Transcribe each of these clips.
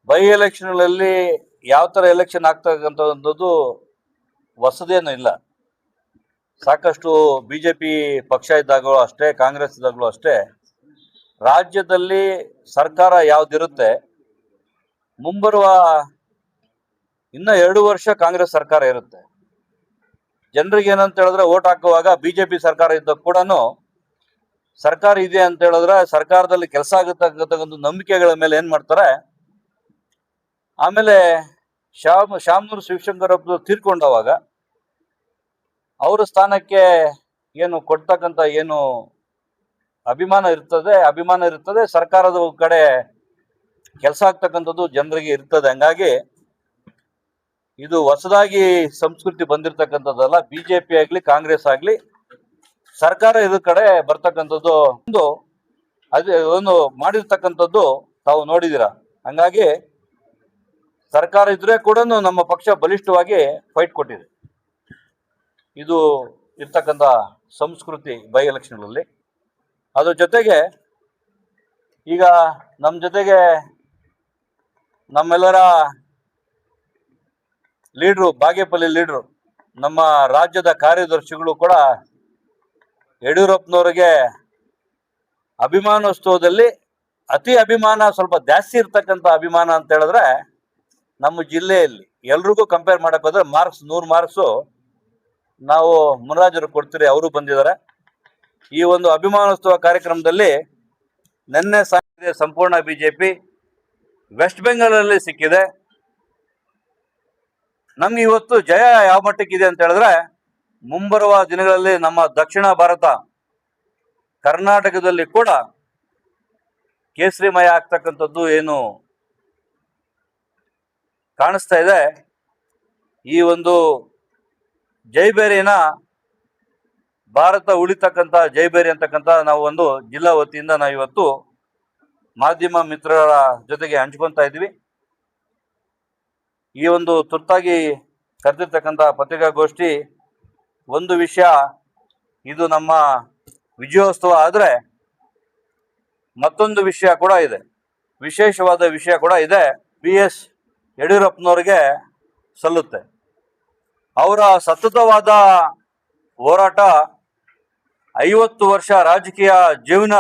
By ಎಲೆಕ್ಷನ್ಗಳಲ್ಲಿ ಯಾವ ಥರ election ಆಗ್ತಕ್ಕಂಥದ್ದು ಹೊಸದೇನೂ ಇಲ್ಲ. ಸಾಕಷ್ಟು BJP ಪಕ್ಷ ಇದ್ದಾಗಲೂ ಅಷ್ಟೇ, ಕಾಂಗ್ರೆಸ್ ಇದ್ದಾಗಲೂ ಅಷ್ಟೇ, ರಾಜ್ಯದಲ್ಲಿ ಸರ್ಕಾರ ಯಾವುದಿರುತ್ತೆ, ಮುಂಬರುವ ಇನ್ನ 2 ವರ್ಷ ಕಾಂಗ್ರೆಸ್ ಸರ್ಕಾರ ಇರುತ್ತೆ. ಜನರಿಗೆ ಏನಂತ ಹೇಳಿದ್ರೆ ಓಟ್ ಹಾಕುವಾಗ BJP ಸರ್ಕಾರ ಇದ್ದ ಕೂಡ ಸರ್ಕಾರ ಇದೆ ಅಂತ ಹೇಳಿದ್ರೆ ಸರ್ಕಾರದಲ್ಲಿ ಕೆಲಸ ಆಗತಕ್ಕಂಥ ನಂಬಿಕೆಗಳ ಮೇಲೆ ಏನ್ ಮಾಡ್ತಾರೆ, ಆಮೇಲೆ ಶಾಮನೂರು ಶಿವಶಂಕರ್ ತೀರ್ಕೊಂಡವಾಗ ಅವರ ಸ್ಥಾನಕ್ಕೆ ಏನು ಕೊಡ್ತಕ್ಕಂಥ ಏನು ಅಭಿಮಾನ ಇರ್ತದೆ, ಸರ್ಕಾರದ ಕಡೆ ಕೆಲಸ ಆಗ್ತಕ್ಕಂಥದ್ದು ಜನರಿಗೆ ಇರ್ತದೆ. ಹಂಗಾಗಿ ಇದು ಹೊಸದಾಗಿ ಸಂಸ್ಕೃತಿ ಬಂದಿರತಕ್ಕಂಥದ್ದಲ್ಲ. BJP ಆಗ್ಲಿ ಕಾಂಗ್ರೆಸ್ ಆಗ್ಲಿ ಸರ್ಕಾರ ಇದ್ರ ಕಡೆ ಬರ್ತಕ್ಕಂಥದ್ದು ಒಂದು ಮಾಡಿರ್ತಕ್ಕಂಥದ್ದು ತಾವು ನೋಡಿದೀರ. ಹಂಗಾಗಿ ಸರ್ಕಾರ ಇದ್ರೆ ಕೂಡ ನಮ್ಮ ಪಕ್ಷ ಬಲಿಷ್ಠವಾಗಿ ಫೈಟ್ ಕೊಟ್ಟಿದೆ. ಇದು ಇರ್ತಕ್ಕಂಥ ಸಂಸ್ಕೃತಿ ಬೈ ಎಲೆಕ್ಷನ್ಗಳಲ್ಲಿ. ಅದ್ರ ಜೊತೆಗೆ ಈಗ ನಮ್ಮ ಜೊತೆಗೆ ನಮ್ಮೆಲ್ಲರ ಲೀಡ್ರು, ಬಾಗೇಪಲ್ಲಿ ಲೀಡ್ರು, ನಮ್ಮ ರಾಜ್ಯದ ಕಾರ್ಯದರ್ಶಿಗಳು ಕೂಡ ಯಡಿಯೂರಪ್ಪನವರಿಗೆ ಅಭಿಮಾನೋತ್ಸವದಲ್ಲಿ ಅತಿ ಅಭಿಮಾನ, ಸ್ವಲ್ಪ ಜಾಸ್ತಿ ಇರ್ತಕ್ಕಂಥ ಅಭಿಮಾನ ಅಂತ ಹೇಳಿದ್ರೆ ನಮ್ಮ ಜಿಲ್ಲೆಯಲ್ಲಿ ಎಲ್ರಿಗೂ ಕಂಪೇರ್ ಮಾಡಕ್ ಹೋದ್ರೆ 100 ಮಾರ್ಕ್ಸು ನಾವು ಮುನರಾಜರು ಕೊಡ್ತೀರಿ. ಅವರು ಬಂದಿದ್ದಾರೆ. ಈ ಒಂದು ಅಭಿಮಾನೋತ್ಸವ ಕಾರ್ಯಕ್ರಮದಲ್ಲಿ ನಿನ್ನೆ ಸಾಗಿದೆ ಸಂಪೂರ್ಣ BJP ವೆಸ್ಟ್ ಬೆಂಗಾಲಲ್ಲಿ ಸಿಕ್ಕಿದೆ. ನಮ್ಗೆ ಇವತ್ತು ಜಯ ಯಾವ ಮಟ್ಟಕ್ಕಿದೆ ಅಂತ ಹೇಳಿದ್ರೆ, ಮುಂಬರುವ ದಿನಗಳಲ್ಲಿ ನಮ್ಮ ದಕ್ಷಿಣ ಭಾರತ ಕರ್ನಾಟಕದಲ್ಲಿ ಕೂಡ ಕೇಸರಿಮಯ ಆಗ್ತಕ್ಕಂಥದ್ದು ಏನು ಕಾಣಿಸ್ತಾ ಇದೆ. ಈ ಒಂದು ಜೈಬೇರಿನ ಭಾರತ ಉಳಿತಕ್ಕಂಥ ಜೈಬೇರಿ ಅಂತಕ್ಕಂಥ ನಾವು ಒಂದು ಜಿಲ್ಲಾ ವತಿಯಿಂದ ನಾವು ಇವತ್ತು ಮಾಧ್ಯಮ ಮಿತ್ರರ ಜೊತೆಗೆ ಹಂಚ್ಕೊತಾ ಇದ್ವಿ. ಈ ಒಂದು ತುರ್ತಾಗಿ ಕರೆದಿರ್ತಕ್ಕಂಥ ಪತ್ರಿಕಾಗೋಷ್ಠಿ ಒಂದು ವಿಷಯ, ಇದು ನಮ್ಮ ವಿಜಯೋತ್ಸವ ಆದರೆ ಮತ್ತೊಂದು ವಿಷಯ ಕೂಡ ಇದೆ, ವಿಶೇಷವಾದ ವಿಷಯ ಕೂಡ ಇದೆ. BS ಯಡಿಯೂರಪ್ಪನವ್ರಿಗೆ ಸಲ್ಲುತ್ತೆ. ಅವರ ಸತತವಾದ ಹೋರಾಟ, 50 ವರ್ಷ ರಾಜಕೀಯ ಜೀವನ,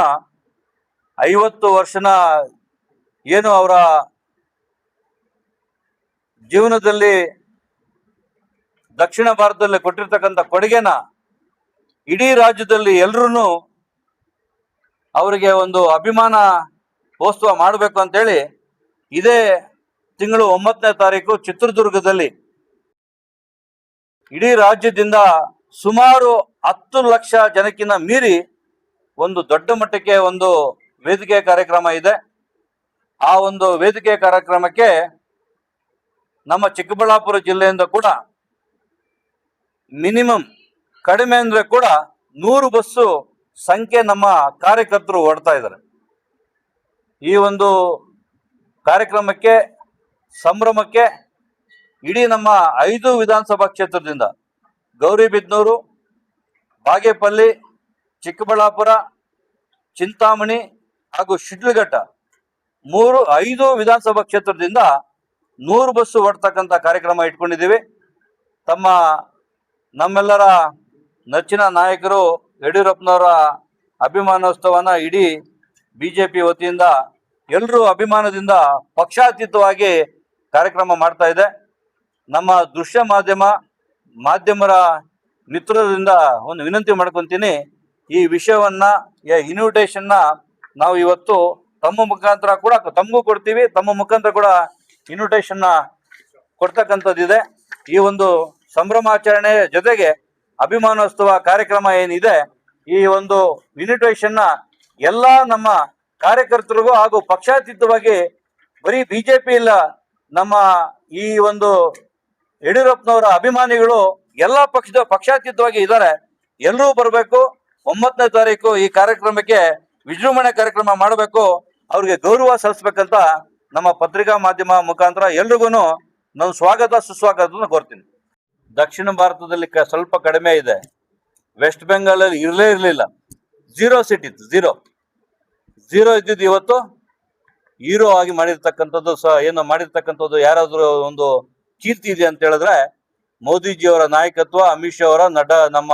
50 ವರ್ಷನ ಏನು ಅವರ ಜೀವನದಲ್ಲಿ ದಕ್ಷಿಣ ಭಾರತದಲ್ಲಿ ಕೊಟ್ಟಿರ್ತಕ್ಕಂಥ ಕೊಡುಗೆನ ಇಡೀ ರಾಜ್ಯದಲ್ಲಿ ಎಲ್ರೂ ಅವರಿಗೆ ಒಂದು ಅಭಿಮಾನ ಉತ್ಸವ ಮಾಡಬೇಕು ಅಂತೇಳಿ ಇದೇ ತಿಂಗಳು 9ನೇ ತಾರೀಕು ಚಿತ್ರದುರ್ಗದಲ್ಲಿ ಇಡೀ ರಾಜ್ಯದಿಂದ ಸುಮಾರು 10 ಲಕ್ಷ ಜನಕ್ಕಿಂತ ಮೀರಿ ಒಂದು ದೊಡ್ಡ ಮಟ್ಟಕ್ಕೆ ಒಂದು ವೇದಿಕೆ ಕಾರ್ಯಕ್ರಮ ಇದೆ. ಆ ಒಂದು ವೇದಿಕೆ ಕಾರ್ಯಕ್ರಮಕ್ಕೆ ನಮ್ಮ ಚಿಕ್ಕಬಳ್ಳಾಪುರ ಜಿಲ್ಲೆಯಿಂದ ಕೂಡ ಮಿನಿಮಮ್ ಕಡಿಮೆ ಅಂದ್ರೆ ಕೂಡ 100 ಬಸ್ಸು ಸಂಖ್ಯೆ ನಮ್ಮ ಕಾರ್ಯಕರ್ತರು ಓಡ್ತಾ ಇದ್ದಾರೆ. ಈ ಒಂದು ಕಾರ್ಯಕ್ರಮಕ್ಕೆ, ಸಂಭ್ರಮಕ್ಕೆ ಇಡೀ ನಮ್ಮ 5 ವಿಧಾನಸಭಾ ಕ್ಷೇತ್ರದಿಂದ ಗೌರಿಬಿದನೂರು, ಬಾಗೇಪಲ್ಲಿ, ಚಿಕ್ಕಬಳ್ಳಾಪುರ, ಚಿಂತಾಮಣಿ ಹಾಗೂ ಶಿಡ್ಲಘಟ್ಟ 5 ವಿಧಾನಸಭಾ ಕ್ಷೇತ್ರದಿಂದ 100 ಬಸ್ಸು ಓಡ್ತಕ್ಕಂಥ ಕಾರ್ಯಕ್ರಮ ಇಟ್ಕೊಂಡಿದ್ದೀವಿ. ನಮ್ಮೆಲ್ಲರ ನೆಚ್ಚಿನ ನಾಯಕರು ಯಡಿಯೂರಪ್ಪನವರ ಅಭಿಮಾನೋತ್ಸವನ ಇಡೀ BJP ವತಿಯಿಂದ ಎಲ್ಲರೂ ಅಭಿಮಾನದಿಂದ ಪಕ್ಷಾತೀತವಾಗಿ ಕಾರ್ಯಕ್ರಮ ಮಾಡ್ತಾ ಇದೆ. ನಮ್ಮ ದೃಶ್ಯ ಮಾಧ್ಯಮರ ಮಿತ್ರರಿಂದ ಒಂದು ವಿನಂತಿ ಮಾಡ್ಕೊತೀನಿ, ಈ ವಿಷಯವನ್ನ ಇನ್ವಿಟೇಷನ್ನ ನಾವು ಇವತ್ತು ತಮ್ಮ ಮುಖಾಂತರ ಕೂಡ ತಮಗೂ ಕೊಡ್ತೀವಿ, ತಮ್ಮ ಮುಖಾಂತರ ಕೂಡ ಇನ್ವಿಟೇಷನ್ನ ಕೊಡ್ತಕ್ಕಂಥದ್ದಿದೆ. ಈ ಒಂದು ಸಂಭ್ರಮಾಚರಣೆ ಜೊತೆಗೆ ಅಭಿಮಾನೋತ್ಸವ ಕಾರ್ಯಕ್ರಮ ಏನಿದೆ, ಈ ಒಂದು ಇನ್ವಿಟೇಷನ್ನ ಎಲ್ಲ ನಮ್ಮ ಕಾರ್ಯಕರ್ತರಿಗೂ ಹಾಗೂ ಪಕ್ಷಾತೀತವಾಗಿ, ಬರೀ BJP ಇಲ್ಲ, ನಮ್ಮ ಈ ಒಂದು ಯಡಿಯೂರಪ್ಪನವರ ಅಭಿಮಾನಿಗಳು ಎಲ್ಲ ಪಕ್ಷಾತೀತವಾಗಿ ಇದ್ದಾರೆ. ಎಲ್ಲರೂ ಬರಬೇಕು. 9ನೇ ತಾರೀಕು ಈ ಕಾರ್ಯಕ್ರಮಕ್ಕೆ ವಿಜೃಂಭಣೆ ಕಾರ್ಯಕ್ರಮ ಮಾಡಬೇಕು, ಅವ್ರಿಗೆ ಗೌರವ ಸಲ್ಲಿಸ್ಬೇಕಂತ ನಮ್ಮ ಪತ್ರಿಕಾ ಮಾಧ್ಯಮ ಮುಖಾಂತರ ಎಲ್ರಿಗೂ ನಾನು ಸುಸ್ವಾಗತ ಕೋರ್ತೀನಿ. ದಕ್ಷಿಣ ಭಾರತದಲ್ಲಿ ಸ್ವಲ್ಪ ಕಡಿಮೆ ಇದೆ. ವೆಸ್ಟ್ ಬೆಂಗಾಲಲ್ಲಿ ಇರಲಿಲ್ಲ, 0 ಸೀಟ್ ಇತ್ತು. 0 ಇದ್ದಿದ್ದು ಇವತ್ತು ಹೀರೋ ಆಗಿ ಮಾಡಿರ್ತಕ್ಕಂಥದ್ದು ಏನು ಮಾಡಿರ್ತಕ್ಕಂಥದ್ದು ಯಾರಾದ್ರೂ ಒಂದು ಕೀರ್ತಿ ಇದೆ ಅಂತ ಹೇಳಿದ್ರೆ ಮೋದಿಜಿಯವರ ನಾಯಕತ್ವ, ಅಮಿತ್ ಶಾ ಅವರ ನಮ್ಮ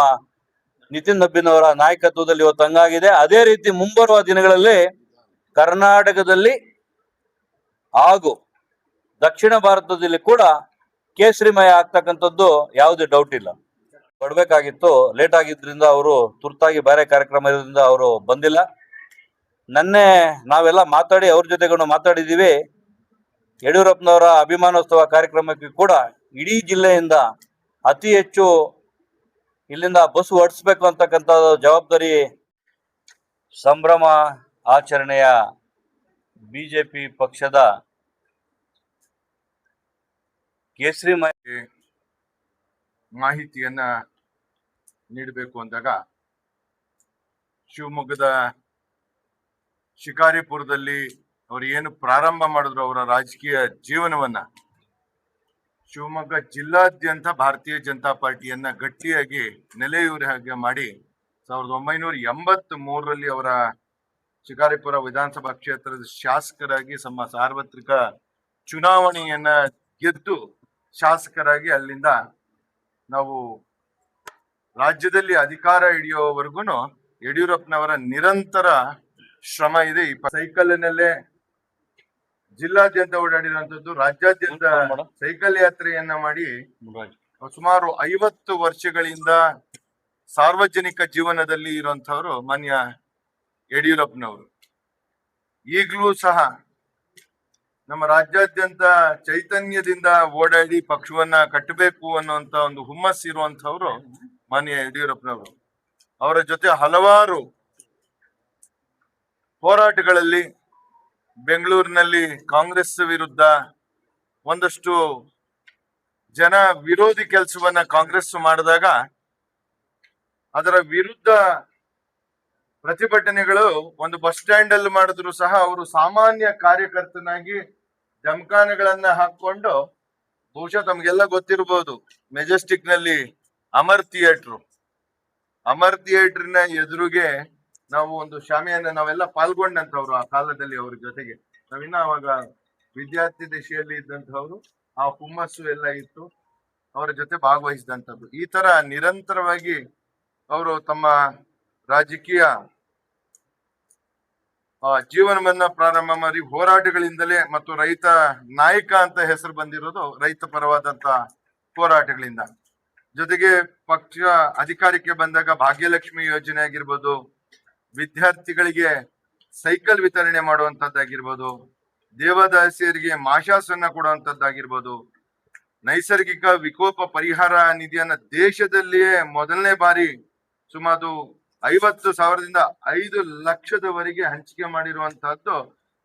ನಿತಿನ್ ನಬೀನ್ ಅವರ ನಾಯಕತ್ವದಲ್ಲಿ ಇವತ್ತು ಹಂಗಾಗಿದೆ. ಅದೇ ರೀತಿ ಮುಂಬರುವ ದಿನಗಳಲ್ಲಿ ಕರ್ನಾಟಕದಲ್ಲಿ ಹಾಗೂ ದಕ್ಷಿಣ ಭಾರತದಲ್ಲಿ ಕೂಡ ಕೇಸರಿಮಯ ಆಗ್ತಕ್ಕಂಥದ್ದು ಯಾವುದೇ ಡೌಟ್ ಇಲ್ಲ. ಕೊಡ್ಬೇಕಾಗಿತ್ತು, ಲೇಟ್ ಆಗಿದ್ರಿಂದ ಅವರು ತುರ್ತಾಗಿ ಬೇರೆ ಕಾರ್ಯಕ್ರಮ ಇರೋದ್ರಿಂದ ಅವರು ಬಂದಿಲ್ಲ. ನನ್ನೆ ನಾವೆಲ್ಲ ಮಾತಾಡಿ ಅವ್ರ ಜೊತೆಗೂ ಮಾತಾಡಿದ್ದೀವಿ. ಯಡಿಯೂರಪ್ಪನವರ ಅಭಿಮಾನೋತ್ಸವ ಕಾರ್ಯಕ್ರಮಕ್ಕೆ ಕೂಡ ಇಡೀ ಜಿಲ್ಲೆಯಿಂದ ಅತಿ ಹೆಚ್ಚು ಇಲ್ಲಿಂದ ಬಸ್ ಓಡಿಸ್ಬೇಕು ಅಂತಕ್ಕಂಥ ಜವಾಬ್ದಾರಿ ಸಂಭ್ರಮ ಆಚರಣೆಯ ಬಿಜೆಪಿ ಪಕ್ಷದ ಕೇಸರಿಮಯ ಮಾಹಿತಿಯನ್ನ ನೀಡಬೇಕು ಅಂದಾಗ ಶಿವಮೊಗ್ಗದ ಶಿಕಾರಿಪುರದಲ್ಲಿ ಅವರು ಏನು ಪ್ರಾರಂಭ ಮಾಡಿದ್ರು ಅವರ ರಾಜಕೀಯ ಜೀವನವನ್ನ, ಶಿವಮೊಗ್ಗ ಜಿಲ್ಲಾದ್ಯಂತ ಭಾರತೀಯ ಜನತಾ ಪಾರ್ಟಿಯನ್ನ ಗಟ್ಟಿಯಾಗಿ ನೆಲೆಯೂರಿ ಹಾಗೆ ಮಾಡಿ 1983ರಲ್ಲಿ ಅವರ ಶಿಕಾರಿಪುರ ವಿಧಾನಸಭಾ ಕ್ಷೇತ್ರದ ಶಾಸಕರಾಗಿ ಸಾರ್ವತ್ರಿಕ ಚುನಾವಣೆಯನ್ನ ಗೆದ್ದು ಶಾಸಕರಾಗಿ ಅಲ್ಲಿಂದ ನಾವು ರಾಜ್ಯದಲ್ಲಿ ಅಧಿಕಾರ ಹಿಡಿಯೋವರೆಗೂ ಯಡಿಯೂರಪ್ಪನವರ ನಿರಂತರ ಶ್ರಮ ಇದೆ. ಈ ಸೈಕಲ್ನಲ್ಲೇ ಜಿಲ್ಲಾದ್ಯಂತ ಓಡಾಡಿರುವಂತದ್ದು, ರಾಜ್ಯಾದ್ಯಂತ ಸೈಕಲ್ ಯಾತ್ರೆಯನ್ನ ಮಾಡಿ ಸುಮಾರು 50 ವರ್ಷಗಳಿಂದ ಸಾರ್ವಜನಿಕ ಜೀವನದಲ್ಲಿ ಇರುವಂತವರು ಮಾನ್ಯ ಯಡಿಯೂರಪ್ಪನವರು. ಈಗಲೂ ಸಹ ನಮ್ಮ ರಾಜ್ಯಾದ್ಯಂತ ಚೈತನ್ಯದಿಂದ ಓಡಾಡಿ ಪಕ್ಷವನ್ನ ಕಟ್ಟಬೇಕು ಅನ್ನುವಂತ ಒಂದು ಹುಮ್ಮಸ್ ಇರುವಂತವ್ರು ಮಾನ್ಯ ಯಡಿಯೂರಪ್ಪನವರು. ಅವರ ಜೊತೆ ಹಲವಾರು ಹೋರಾಟಗಳಲ್ಲಿ ಬೆಂಗಳೂರಿನಲ್ಲಿ ಕಾಂಗ್ರೆಸ್ ವಿರುದ್ಧ ಒಂದಷ್ಟು ಜನ ವಿರೋಧಿ ಕೆಲಸವನ್ನ ಕಾಂಗ್ರೆಸ್ ಮಾಡಿದಾಗ ಅದರ ವಿರುದ್ಧ ಪ್ರತಿಭಟನೆಗಳು ಒಂದು ಬಸ್ ಸ್ಟ್ಯಾಂಡ್ ಅಲ್ಲಿ ಮಾಡಿದ್ರು ಸಹ ಅವರು ಸಾಮಾನ್ಯ ಕಾರ್ಯಕರ್ತನಾಗಿ ಜಮಖಾನೆಗಳನ್ನ ಹಾಕೊಂಡು, ಬಹುಶಃ ತಮ್ಗೆಲ್ಲ ಗೊತ್ತಿರಬಹುದು, ಮೆಜೆಸ್ಟಿಕ್ ನಲ್ಲಿ ಅಮರ್ ಥಿಯೇಟರ್ನ ಎದುರುಗೆ ನಾವು ಒಂದು ಶಾಮಿಯಾನ ನಾವೆಲ್ಲ ಪಾಲ್ಗೊಂಡಂತವ್ರು. ಆ ಕಾಲದಲ್ಲಿ ಅವ್ರ ಜೊತೆಗೆ ನಾವಿನ್ನ ಅವಾಗ ವಿದ್ಯಾರ್ಥಿ ದಶೆಯಲ್ಲಿ ಇದ್ದಂಥವ್ರು. ಆ ಹುಮ್ಮಸ್ಸು ಎಲ್ಲ ಇತ್ತು, ಅವರ ಜೊತೆ ಭಾಗವಹಿಸಿದಂಥದ್ದು. ಈ ತರ ನಿರಂತರವಾಗಿ ಅವರು ತಮ್ಮ ರಾಜಕೀಯ ಜೀವನವನ್ನ ಪ್ರಾರಂಭ ಮಾಡಿ ಹೋರಾಟಗಳಿಂದಲೇ, ಮತ್ತು ರೈತ ನಾಯಕ ಅಂತ ಹೆಸರು ಬಂದಿರೋದು ರೈತ ಪರವಾದಂತ ಹೋರಾಟಗಳಿಂದ. ಜೊತೆಗೆ ಪಕ್ಷ ಅಧಿಕಾರಕ್ಕೆ ಬಂದಾಗ ಭಾಗ್ಯಲಕ್ಷ್ಮಿ ಯೋಜನೆ ಆಗಿರ್ಬೋದು, ವಿದ್ಯಾರ್ಥಿಗಳಿಗೆ ಸೈಕಲ್ ವಿತರಣೆ ಮಾಡುವಂತದ್ದಾಗಿರ್ಬೋದು, ದೇವದಾಸಿಯರಿಗೆ ಮಾಶಾಸನ್ನ ಕೊಡುವಂತದ್ದಾಗಿರ್ಬೋದು, ನೈಸರ್ಗಿಕ ವಿಕೋಪ ಪರಿಹಾರ ನಿಧಿಯನ್ನ ದೇಶದಲ್ಲಿಯೇ ಮೊದಲನೇ ಬಾರಿ ಸುಮಾರು 50,000ದಿಂದ 5 ಲಕ್ಷದವರೆಗೆ ಹಂಚಿಕೆ ಮಾಡಿರುವಂತಹದ್ದು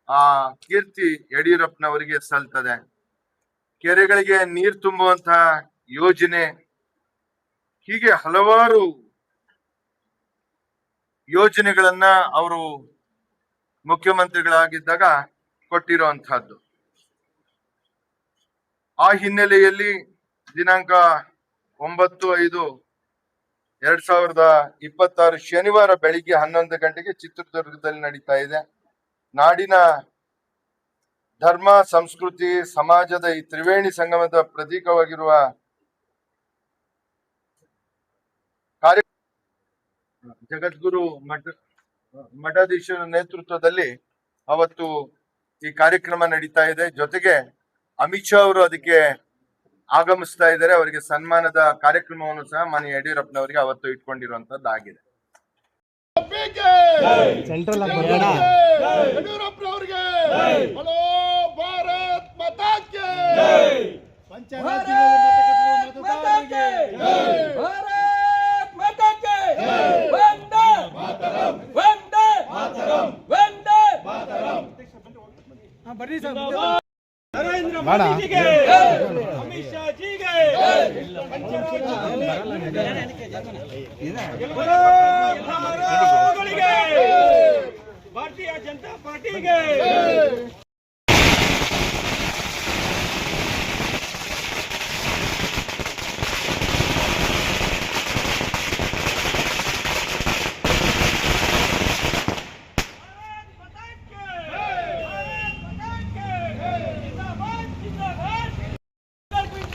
ಆ ಕೀರ್ತಿ ಯಡಿಯೂರಪ್ಪನವರಿಗೆ ಸಲ್ತದೆ. ಕೆರೆಗಳಿಗೆ ನೀರು ತುಂಬುವಂತಹ ಯೋಜನೆ, ಹೀಗೆ ಹಲವಾರು ಯೋಜನೆಗಳನ್ನ ಅವರು ಮುಖ್ಯಮಂತ್ರಿಗಳಾಗಿದ್ದಾಗ ಕೊಟ್ಟಿರುವಂತಹದ್ದು. ಆ ಹಿನ್ನೆಲೆಯಲ್ಲಿ ದಿನಾಂಕ 9/5/2026 ಶನಿವಾರ ಬೆಳಿಗ್ಗೆ 11 ಗಂಟೆಗೆ ಚಿತ್ರದುರ್ಗದಲ್ಲಿ ನಡೀತಾ ಇದೆ. ನಾಡಿನ ಧರ್ಮ, ಸಂಸ್ಕೃತಿ, ಸಮಾಜದ ಈ ತ್ರಿವೇಣಿ ಸಂಗಮದ ಪ್ರತೀಕವಾಗಿರುವ ಜಗದ್ಗುರು ಮಠಾಧೀಶರ ನೇತೃತ್ವದಲ್ಲಿ ಅವತ್ತು ಈ ಕಾರ್ಯಕ್ರಮ ನಡೀತಾ ಇದೆ. ಜೊತೆಗೆ ಅಮಿತ್ ಶಾ ಅವರು ಅದಕ್ಕೆ ಆಗಮಿಸ್ತಾ ಇದ್ದಾರೆ. ಅವರಿಗೆ ಸನ್ಮಾನದ ಕಾರ್ಯಕ್ರಮವನ್ನು ಸಹ ಮಾನ್ಯ ಯಡಿಯೂರಪ್ಪನವರಿಗೆ ಅವತ್ತು ಇಟ್ಕೊಂಡಿರುವಂತದ್ದಾಗಿದೆ. नरेंद्र मोदी जी के अमित शाह जी के भारतीय जनता पार्टी के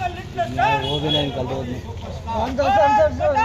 literature. ಓದಿಲ್ಲ ಕಲ್ತು Bharat Mata